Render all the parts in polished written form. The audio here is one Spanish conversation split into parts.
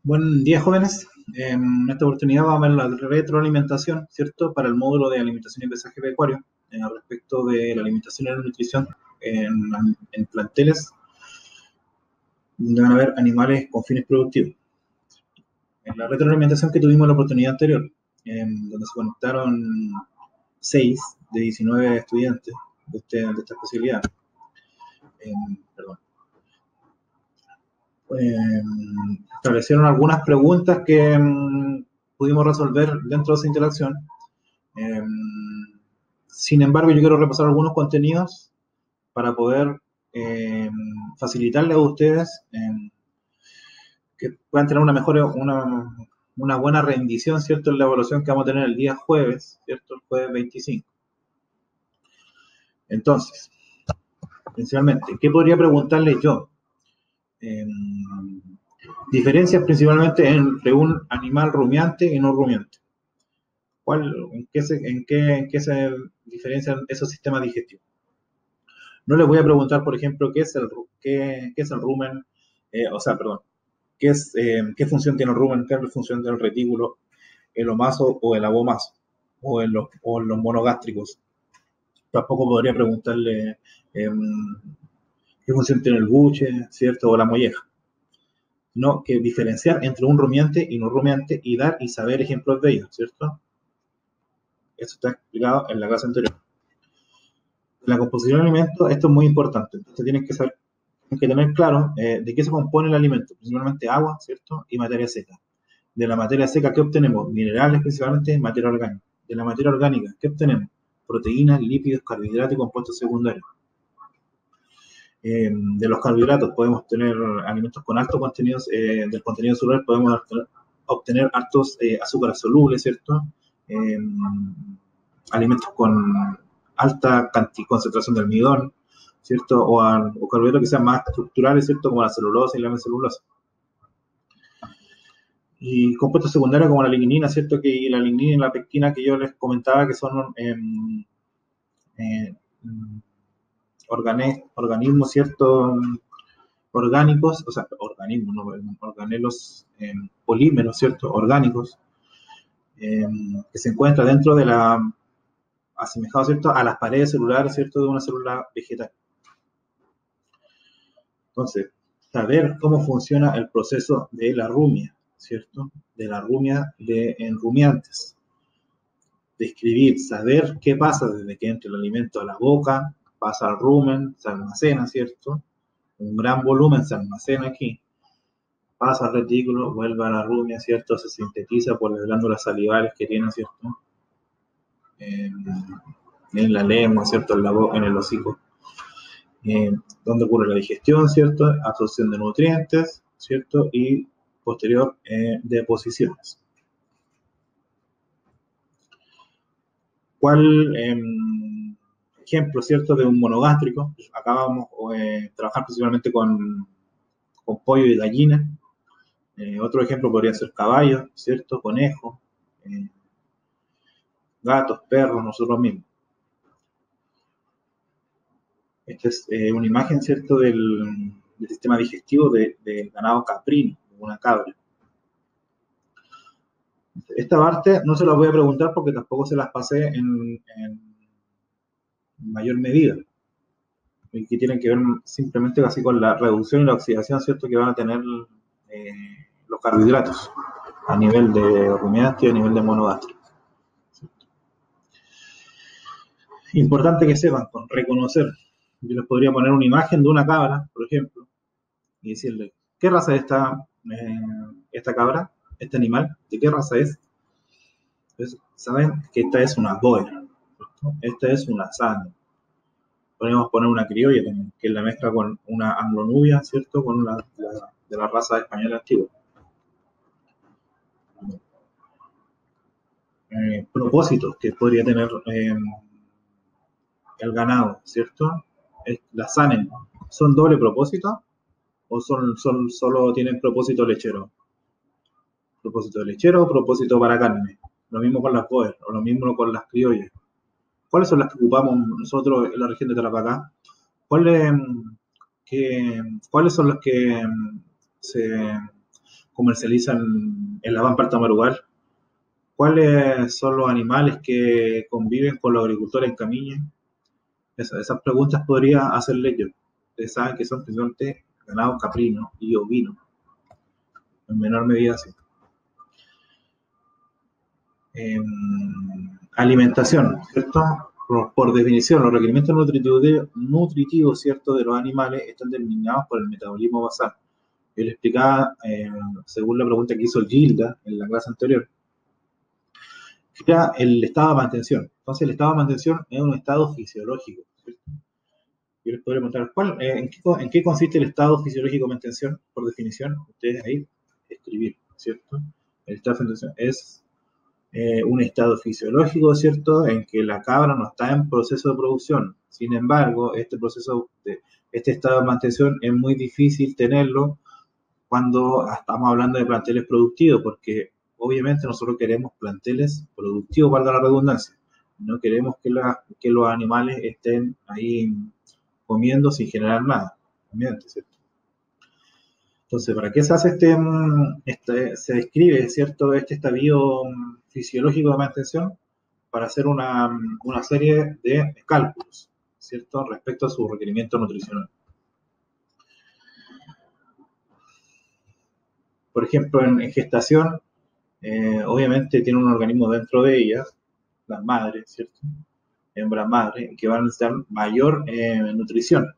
Buen día, jóvenes. En esta oportunidad vamos a ver la retroalimentación, ¿cierto?, para el módulo de alimentación y pesaje pecuario, respecto de la alimentación y la nutrición en, en planteles donde van a haber animales con fines productivos. En la retroalimentación que tuvimos la oportunidad anterior, donde se conectaron 6 de 19 estudiantes de esta especialidad, perdón, establecieron algunas preguntas que pudimos resolver dentro de esa interacción. Eh, Sin embargo, yo quiero repasar algunos contenidos para poder eh, facilitarles a ustedes que puedan tener una buena rendición, ¿cierto?, en la evaluación que vamos a tener el día jueves, ¿cierto?, el jueves 25. Entonces, principalmente, ¿qué podría preguntarles yo? Eh, Diferencias principalmente entre un animal rumiante y no rumiante. ¿En qué se diferencian esos sistemas digestivos? No les voy a preguntar, por ejemplo, qué es el rumen, perdón, qué función tiene el rumen, qué función tiene el retículo, el omaso o el abomaso, o en los monogástricos. Tampoco podría preguntarle eh, qué función tiene el buche, ¿cierto? O la molleja. No, que diferenciar entre un rumiante y no rumiante y dar y saber ejemplos de ellos, ¿cierto? Eso está explicado en la clase anterior. En la composición del alimento, esto es muy importante. Entonces tienes que tener claro de qué se compone el alimento, principalmente agua, ¿cierto? Y materia seca. De la materia seca, ¿qué obtenemos? Minerales, principalmente materia orgánica. De la materia orgánica, ¿qué obtenemos? Proteínas, lípidos, carbohidratos y compuestos secundarios. De los carbohidratos podemos tener alimentos con alto contenido, del contenido celular podemos obtener altos azúcares solubles, ¿cierto? Eh, Alimentos con alta concentración de almidón, ¿cierto? O carbohidratos que sean más estructurales, ¿cierto? Como la celulosa y la mesocelulosa. Y compuestos secundarios como la lignina, ¿cierto? Que la lignina y la pectina que yo les comentaba que son eh, organismos, ¿cierto? Orgánicos, o sea, organismos, no, organelos, polímeros, ¿cierto? Orgánicos, que se encuentran dentro de asemejados, ¿cierto?, a las paredes celulares, ¿cierto?, de una célula vegetal. Entonces, saber cómo funciona el proceso de la rumia, ¿cierto? De la rumia en rumiantes. Describir, saber qué pasa desde que entra el alimento a la boca, pasa al rumen, se almacena, ¿cierto? Un gran volumen se almacena aquí, pasa al retículo, vuelve a la rumia, ¿cierto? Se sintetiza por las glándulas salivales que tiene, ¿cierto? En la lengua, ¿cierto? En el hocico. Donde ocurre la digestión, ¿cierto? Absorción de nutrientes, ¿cierto? Y posterior deposiciones. ¿Cuál ejemplo, ¿cierto?, de un monogástrico? Acá vamos a trabajar principalmente con pollo y gallina. Otro ejemplo podría ser caballo, ¿cierto? Conejo, gatos, perros, nosotros mismos. Esta es una imagen, ¿cierto?, del sistema digestivo del ganado caprino, una cabra. Esta parte no se las voy a preguntar porque tampoco se las pasé en mayor medida, y que tienen que ver simplemente casi con la reducción y la oxidación, ¿cierto?, que van a tener los carbohidratos a nivel de rumiante y a nivel de monogástrico. Importante que sepan, con reconocer. Yo les podría poner una imagen de una cabra, por ejemplo, y decirle, ¿qué raza es esta cabra? ¿Este animal? ¿De qué raza es? Entonces, saben que esta es una boer, ¿cierto? Esta es una sana. Podríamos poner una criolla también, que es la mezcla con una anglo-nubia, ¿cierto? Con de la raza española antigua. Propósitos que podría tener el ganado, ¿cierto? La sanen, ¿son doble propósito o solo tienen propósito lechero? Propósito lechero o propósito para carne. Lo mismo con las boer, o lo mismo con las criollas. ¿Cuáles son las que ocupamos nosotros en la región de Tarapacá? ¿Cuáles, ¿Cuáles son las que se comercializan en la Pampa Tamarugal? ¿Cuáles son los animales que conviven con los agricultores en Camiña? Esas preguntas podría hacerle yo. Ustedes saben que son principalmente ganado caprino y ovino, en menor medida sí. Alimentación, ¿cierto? Por definición, los requerimientos nutritivos, ¿cierto?, de los animales están determinados por el metabolismo basal. Yo le explicaba, según la pregunta que hizo Gilda en la clase anterior, que era el estado de mantención. Entonces, el estado de mantención es un estado fisiológico, ¿cierto? Yo les podría preguntar, ¿en qué consiste el estado fisiológico de mantención? Por definición, ustedes ahí escribir, ¿cierto? El estado de mantención es un estado fisiológico, ¿cierto?, en que la cabra no está en proceso de producción. Sin embargo, este estado de mantención es muy difícil tenerlo cuando estamos hablando de planteles productivos, porque obviamente nosotros queremos planteles productivos, valga la redundancia. No queremos que los animales estén ahí comiendo sin generar nada. ¿Cierto? Entonces, ¿para qué se hace se describe, ¿cierto?, este estadio fisiológico de mantención? Para hacer una serie de cálculos, ¿cierto?, respecto a su requerimiento nutricional. Por ejemplo, en gestación, obviamente tiene un organismo dentro de ellas, las madres, ¿cierto?, hembras madres, que van a necesitar mayor nutrición.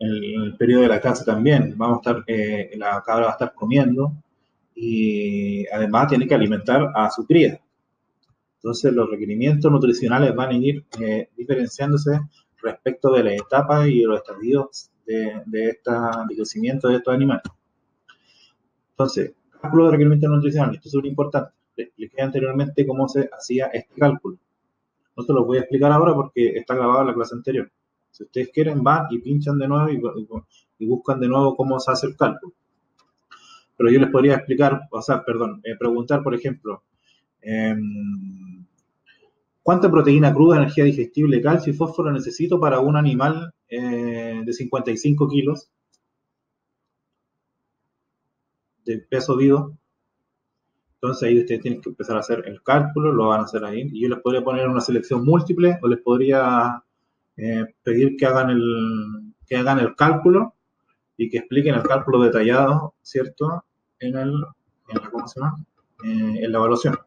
En el periodo de lactancia también, la cabra va a estar comiendo y además tiene que alimentar a su cría. Entonces los requerimientos nutricionales van a ir diferenciándose respecto de las etapas y los estadios de crecimiento de estos animales. Entonces, cálculo de requerimientos nutricionales, esto es súper importante. Les expliqué anteriormente cómo se hacía este cálculo. No se lo voy a explicar ahora porque está grabado en la clase anterior. Si ustedes quieren, van y pinchan de nuevo y buscan de nuevo cómo se hace el cálculo. Pero yo les podría explicar, preguntar, por ejemplo, ¿cuánta proteína cruda, energía digestible, calcio y fósforo necesito para un animal de 55 kilos de peso vivo? Entonces ahí ustedes tienen que empezar a hacer el cálculo, lo van a hacer ahí. Y yo les podría poner una selección múltiple o les podría pedir que hagan el cálculo y que expliquen el cálculo detallado, ¿cierto?, en la evaluación.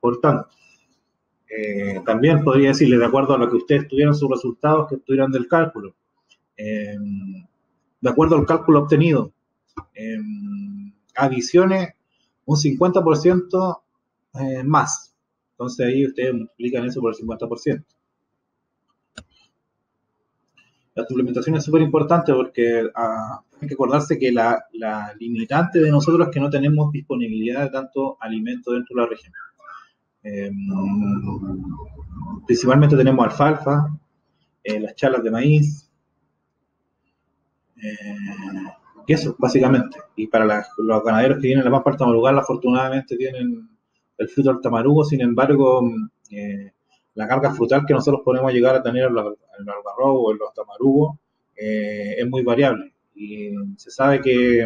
Por tanto, también podría decirle, de acuerdo a lo que ustedes tuvieron sus resultados, que estuvieran del cálculo. De acuerdo al cálculo obtenido, adicione un 50% más. Entonces ahí ustedes multiplican eso por el 50%. La suplementación es súper importante porque hay que acordarse que la limitante de nosotros es que no tenemos disponibilidad de tanto alimento dentro de la región. Principalmente tenemos alfalfa, las chalas de maíz, queso, básicamente. Y para los ganaderos que tienen la Pampa Tamarugal, afortunadamente tienen el fruto del tamarugo. Sin embargo, la carga frutal que nosotros podemos llegar a tener en el algarrobo o en los tamarugos es muy variable. Y se sabe que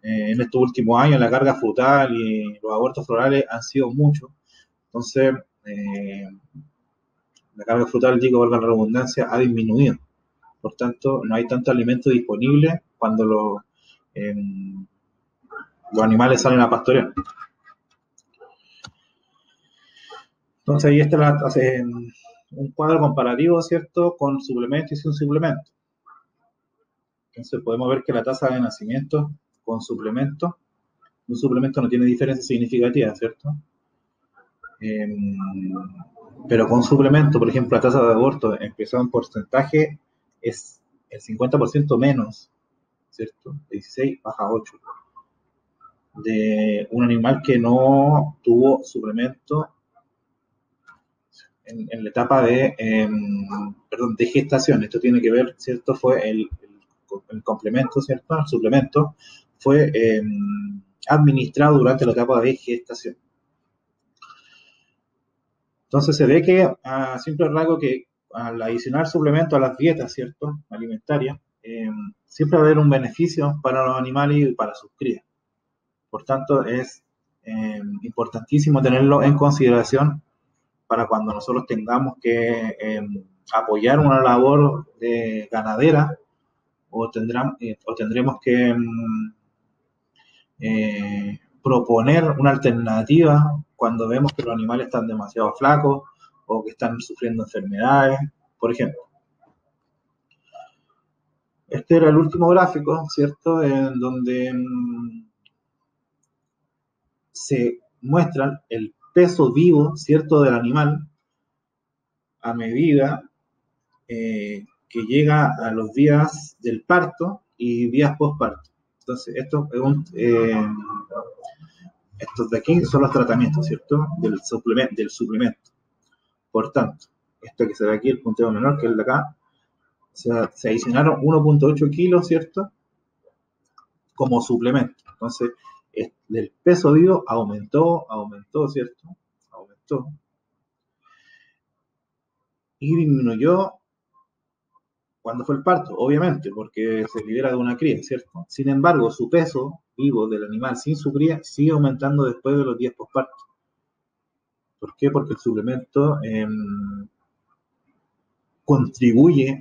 en estos últimos años la carga frutal y los abortos florales han sido muchos. Entonces, la carga frutal, digo, valga la redundancia, ha disminuido. Por tanto, no hay tanto alimento disponible cuando los animales salen a pastorear. Entonces ahí está un cuadro comparativo, ¿cierto?, con suplemento y sin suplemento. Entonces podemos ver que la tasa de nacimiento con suplemento, un suplemento no tiene diferencia significativa, ¿cierto? Pero con suplemento, por ejemplo, la tasa de aborto empezó en porcentaje es el 50% menos, ¿cierto? De 16 baja a 8. De un animal que no tuvo suplemento en la etapa de gestación. Esto tiene que ver, ¿cierto? Fue el complemento, ¿cierto? El suplemento fue administrado durante la etapa de gestación. Entonces se ve que a simple rasgo que al adicionar suplemento a las dietas, ¿cierto?, alimentarias, siempre va a haber un beneficio para los animales y para sus crías. Por tanto, es importantísimo tenerlo en consideración para cuando nosotros tengamos que apoyar una labor ganadera o tendremos que proponer una alternativa cuando vemos que los animales están demasiado flacos o que están sufriendo enfermedades, por ejemplo. Este era el último gráfico, ¿cierto? En donde se muestra el peso vivo, ¿cierto?, del animal a medida que llega a los días del parto y días postparto. Entonces, estos de aquí son los tratamientos, ¿cierto?, del suplemento. Por tanto, esto que se ve aquí, el punteo menor, que es el de acá, se adicionaron 1.8 kilos, ¿cierto?, como suplemento. Entonces, el peso vivo aumentó, ¿cierto? Aumentó. Y disminuyó cuando fue el parto, obviamente, porque se libera de una cría, ¿cierto? Sin embargo, su peso vivo del animal sin su cría sigue aumentando después de los días postparto. ¿Por qué? Porque el suplemento contribuye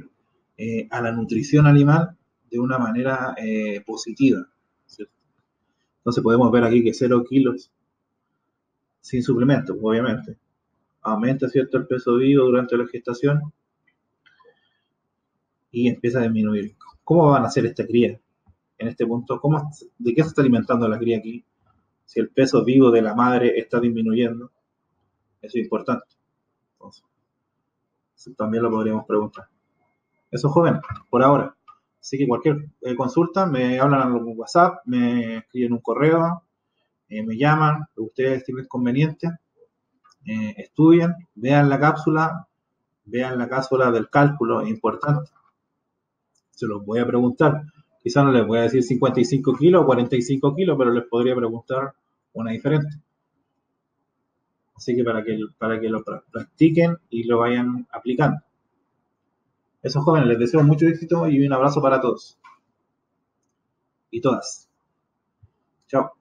a la nutrición animal de una manera positiva, ¿cierto? Entonces podemos ver aquí que 0 kilos sin suplemento, obviamente. Aumenta, ¿cierto?, el peso vivo durante la gestación y empieza a disminuir. ¿Cómo van a hacer esta cría en este punto? ¿De qué se está alimentando la cría aquí? Si el peso vivo de la madre está disminuyendo, eso es importante. Entonces, también lo podríamos preguntar. Eso, joven, por ahora. Así que cualquier consulta, me hablan al WhatsApp, me escriben un correo, me llaman, lo que ustedes estimen conveniente, estudien, vean la cápsula del cálculo, es importante. Se los voy a preguntar. Quizás no les voy a decir 55 kilos o 45 kilos, pero les podría preguntar una diferente. Así que para que lo practiquen y lo vayan aplicando. Esos jóvenes, les deseo mucho éxito y un abrazo para todos y todas. Chao.